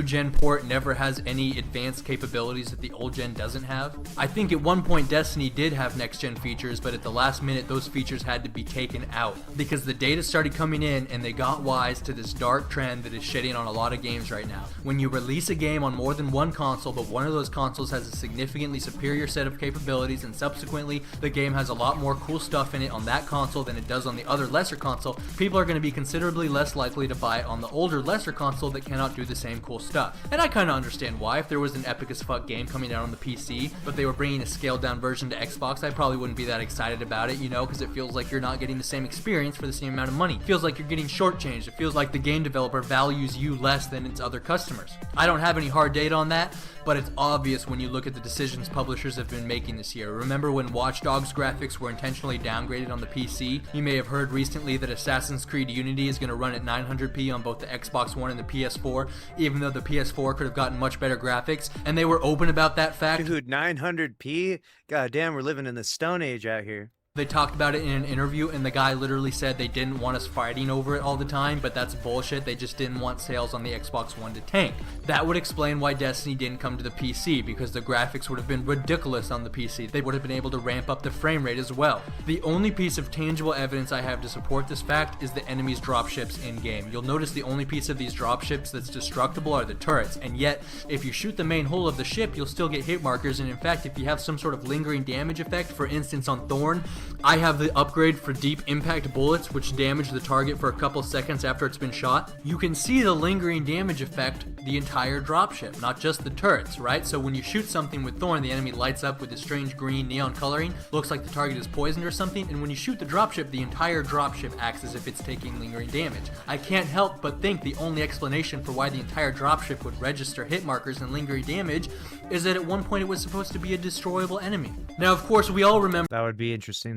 gen port never has any advanced capabilities that the old gen doesn't have? I think at one point Destiny did have next gen features, but at the last minute those features had to be taken out because the data started coming in and they got wise to this dark trend that is shedding on a lot of games right now. When you release a game on more than one console, but one of those consoles has a significantly superior set of capabilities, and subsequently the game has a lot more cool stuff in it on that console than it does on the other lesser console, people are going to be considerably less likely to buy it on the older, lesser console that cannot do the same cool stuff. And I kind of understand why. If there was an epic as fuck game coming out on the PC, but they were bringing a scaled down version to Xbox, I probably wouldn't be that excited about it, you know, because it feels like you're not getting the same experience for the same amount of money. It feels like you're getting shortchanged. It feels like the game developer values you less than its other customers. I don't have any hard data on that, but it's obvious when you look at the decisions publishers have been making this year. Remember when Watch Dogs graphics were intentionally downgraded on the PC? You may have heard recently that Assassin's Creed Unity is going to run at 900p on both the Xbox One and the PS4, even though the PS4 could have gotten much better graphics, and they were open about that fact. Dude, 900p? God damn, we're living in the Stone Age out here. They talked about it in an interview, and the guy literally said they didn't want us fighting over it all the time, but that's bullshit. They just didn't want sales on the Xbox One to tank. That would explain why Destiny didn't come to the PC, because the graphics would have been ridiculous on the PC. They would have been able to ramp up the frame rate as well. The only piece of tangible evidence I have to support this fact is the enemy's dropships in-game. You'll notice the only piece of these dropships that's destructible are the turrets, and yet, if you shoot the main hull of the ship, you'll still get hit markers, and in fact, if you have some sort of lingering damage effect, for instance on Thorn, I have the upgrade for deep impact bullets, which damage the target for a couple seconds after it's been shot. You can see the lingering damage effect the entire dropship, not just the turrets, right? So when you shoot something with Thorn, the enemy lights up with this strange green neon coloring, looks like the target is poisoned or something, and when you shoot the dropship, the entire dropship acts as if it's taking lingering damage. I can't help but think the only explanation for why the entire dropship would register hit markers and lingering damage is that at one point it was supposed to be a destroyable enemy. Now, of course, we all remember That would be interesting.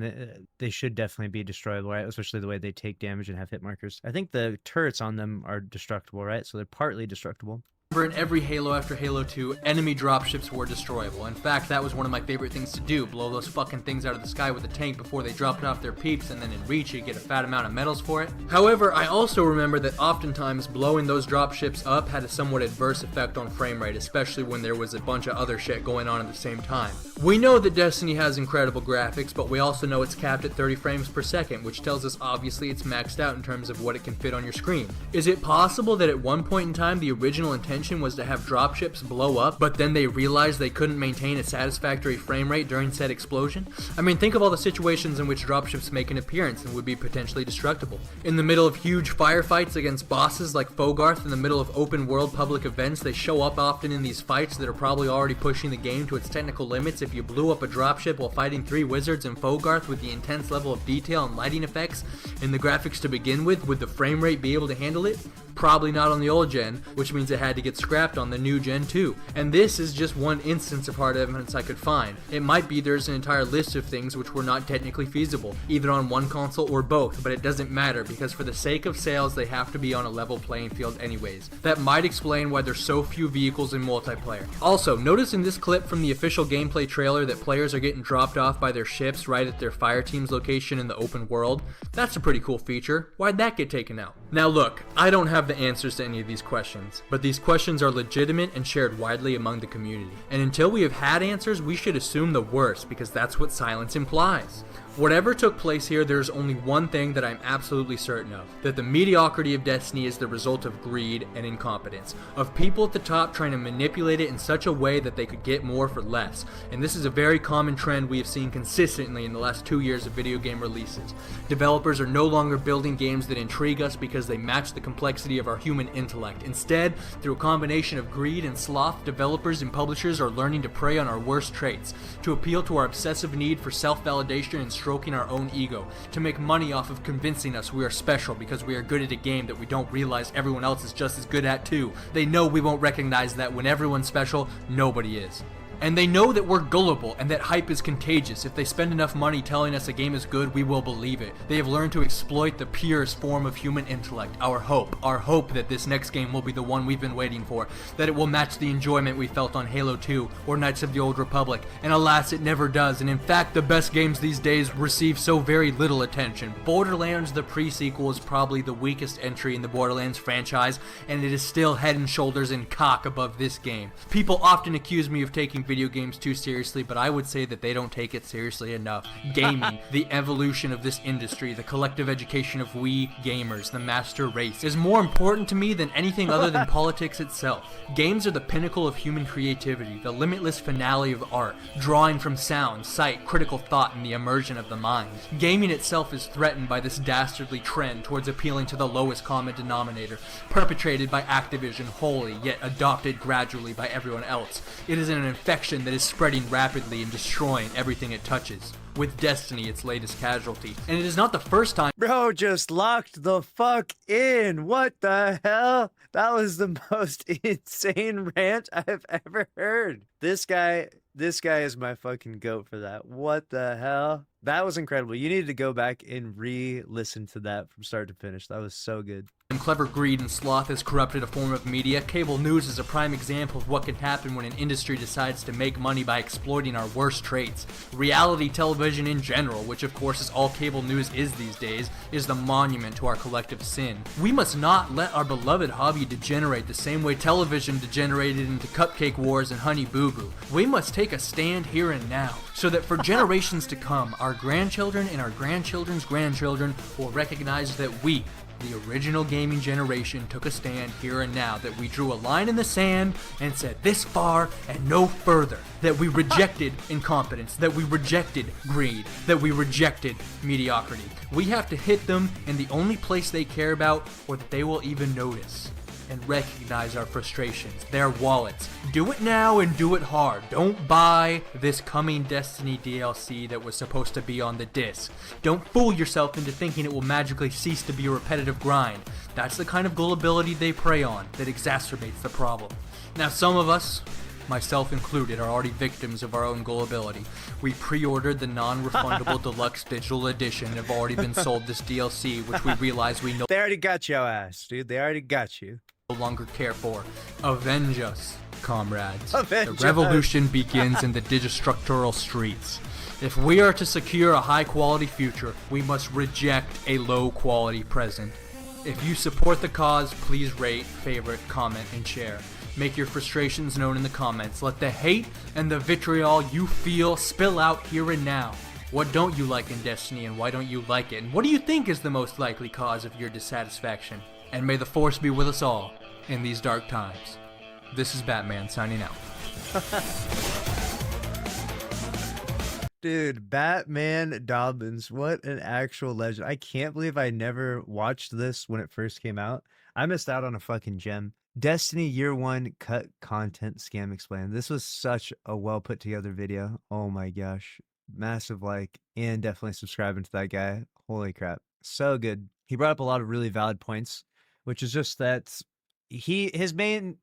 They should definitely be destroyable, right? Especially the way they take damage and have hit markers. I think the turrets on them are destructible, right? So they're partly destructible. In every Halo after Halo 2, enemy dropships were destroyable. In fact, that was one of my favorite things to do, blow those fucking things out of the sky with a tank before they dropped off their peeps, and then in Reach you get a fat amount of medals for it. However, I also remember that oftentimes blowing those dropships up had a somewhat adverse effect on frame rate, especially when there was a bunch of other shit going on at the same time. We know that Destiny has incredible graphics, but we also know it's capped at 30 frames per second, which tells us obviously it's maxed out in terms of what it can fit on your screen. Is it possible that at one point in time the original intention was to have dropships blow up, but then they realized they couldn't maintain a satisfactory frame rate during said explosion? I mean, think of all the situations in which dropships make an appearance and would be potentially destructible. In the middle of huge firefights against bosses like Fogarth, in the middle of open world public events, they show up often in these fights that are probably already pushing the game to its technical limits. If you blew up a dropship while fighting 3 wizards in Fogarth with the intense level of detail and lighting effects in the graphics to begin with, would the frame rate be able to handle it? Probably not on the old gen, which means it had to get scrapped on the new gen too. And this is just one instance of hard evidence I could find. It might be there's an entire list of things which were not technically feasible, either on one console or both, but it doesn't matter because for the sake of sales they have to be on a level playing field anyways. That might explain why there's so few vehicles in multiplayer. Also, notice in this clip from the official gameplay trailer that players are getting dropped off by their ships right at their fire team's location in the open world. That's a pretty cool feature. Why'd that get taken out? Now look, I don't have the answers to any of these questions, but these questions are legitimate and shared widely among the community. And until we have had answers, we should assume the worst because that's what silence implies. Whatever took place here, there's only one thing that I'm absolutely certain of, that the mediocrity of Destiny is the result of greed and incompetence, of people at the top trying to manipulate it in such a way that they could get more for less. And this is a very common trend we have seen consistently in the last 2 years of video game releases. Developers are no longer building games that intrigue us because they match the complexity of our human intellect. Instead, through a combination of greed and sloth, developers and publishers are learning to prey on our worst traits, to appeal to our obsessive need for self-validation and stroking our own ego, to make money off of convincing us we are special because we are good at a game that we don't realize everyone else is just as good at too. They know we won't recognize that when everyone's special, nobody is. And they know that we're gullible and that hype is contagious. If they spend enough money telling us a game is good, we will believe it. They have learned to exploit the purest form of human intellect, our hope that this next game will be the one we've been waiting for, that it will match the enjoyment we felt on Halo 2 or Knights of the Old Republic, and alas, it never does. And in fact, the best games these days receive so very little attention. Borderlands, the pre-sequel, is probably the weakest entry in the Borderlands franchise, and it is still head and shoulders and cock above this game. People often accuse me of taking video games too seriously, but I would say that they don't take it seriously enough. Gaming, the evolution of this industry, the collective education of we gamers, the master race, is more important to me than anything other than politics itself. Games are the pinnacle of human creativity, the limitless finale of art, drawing from sound, sight, critical thought, and the immersion of the mind. Gaming itself is threatened by this dastardly trend towards appealing to the lowest common denominator, perpetrated by Activision wholly, yet adopted gradually by everyone else. It is an infection that is spreading rapidly and destroying everything it touches. With Destiny its latest casualty. And it is not the first time Bro just locked the fuck in. What the hell? That was the most insane rant I've ever heard. This guy is my fucking goat for that. What the hell? That was incredible. You need to go back and re-listen to that from start to finish. That was so good. Clever greed and sloth has corrupted a form of media. Cable news is a prime example of what can happen when an industry decides to make money by exploiting our worst traits. Reality television in general, which of course is all cable news is these days, is the monument to our collective sin. We must not let our beloved hobby degenerate the same way television degenerated into Cupcake Wars and Honey Boo Boo. We must take a stand here and now, so that for generations to come, our grandchildren and our grandchildren's grandchildren will recognize that we, the original gaming generation, took a stand here and now, that we drew a line in the sand and said this far and no further, that we rejected incompetence, that we rejected greed, that we rejected mediocrity. We have to hit them in the only place they care about or that they will even notice, and recognize our frustrations, their wallets. Do it now and do it hard. Don't buy this coming Destiny DLC that was supposed to be on the disc. Don't fool yourself into thinking it will magically cease to be a repetitive grind. That's the kind of gullibility they prey on that exacerbates the problem. Now some of us, myself included, are already victims of our own gullibility. We pre-ordered the non-refundable deluxe digital edition and have already been sold this DLC, which we realize we no They already got your ass, dude. They already got you. no longer care for. Avenge us, comrades. Avenge The revolution begins in the digistructural streets. If we are to secure a high-quality future, we must reject a low-quality present. If you support the cause, please rate, favorite, comment, and share. Make your frustrations known in the comments. Let the hate and the vitriol you feel spill out here and now. What don't you like in Destiny, and why don't you like it? And what do you think is the most likely cause of your dissatisfaction? And may the Force be with us all in these dark times. This is Batman signing out. Dude, Batman Dobbins, what an actual legend. I can't believe I never watched this when it first came out. I missed out on a fucking gem. Destiny Year 1 cut content scam explained. This was such a well put together video. Oh my gosh. Massive like, and definitely subscribing to that guy. Holy crap. So good. He brought up a lot of really valid points, which is just that his main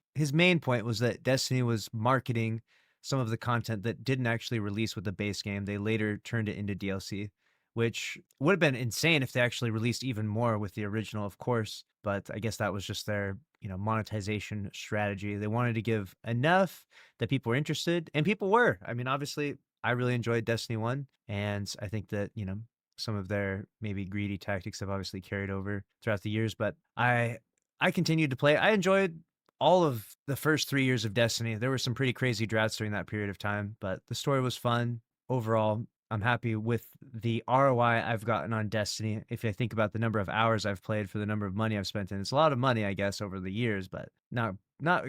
point was that Destiny was marketing some of the content that didn't actually release with the base game. They later turned it into DLC, which would have been insane if they actually released even more with the original, of course. But I guess that was just their, monetization strategy. They wanted to give enough that people were interested, and people were. I mean, obviously, I really enjoyed Destiny 1, and I think that, some of their maybe greedy tactics have obviously carried over throughout the years, but I continued to play. I enjoyed all of the first 3 years of Destiny. There were some pretty crazy droughts during that period of time, but the story was fun. Overall, I'm happy with the ROI I've gotten on Destiny. If I think about the number of hours I've played for the number of money I've spent in, it's a lot of money, I guess, over the years, but not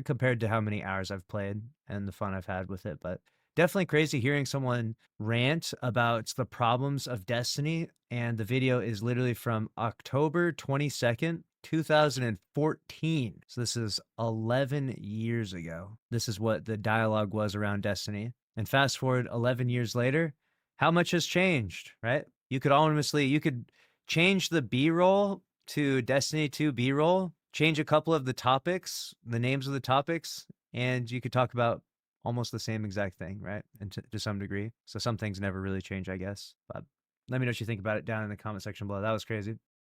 compared to how many hours I've played and the fun I've had with it. But definitely crazy hearing someone rant about the problems of Destiny. And the video is literally from October 22nd, 2014. So this is 11 years ago. This is what the dialogue was around Destiny. And fast forward 11 years later, how much has changed, right? You could change the B-roll to Destiny 2 B-roll, change a couple of the topics, the names of the topics, and you could talk about almost the same exact thing, right? And to some degree. So some things never really change, I guess. But let me know what you think about it down in the comment section below. That was crazy.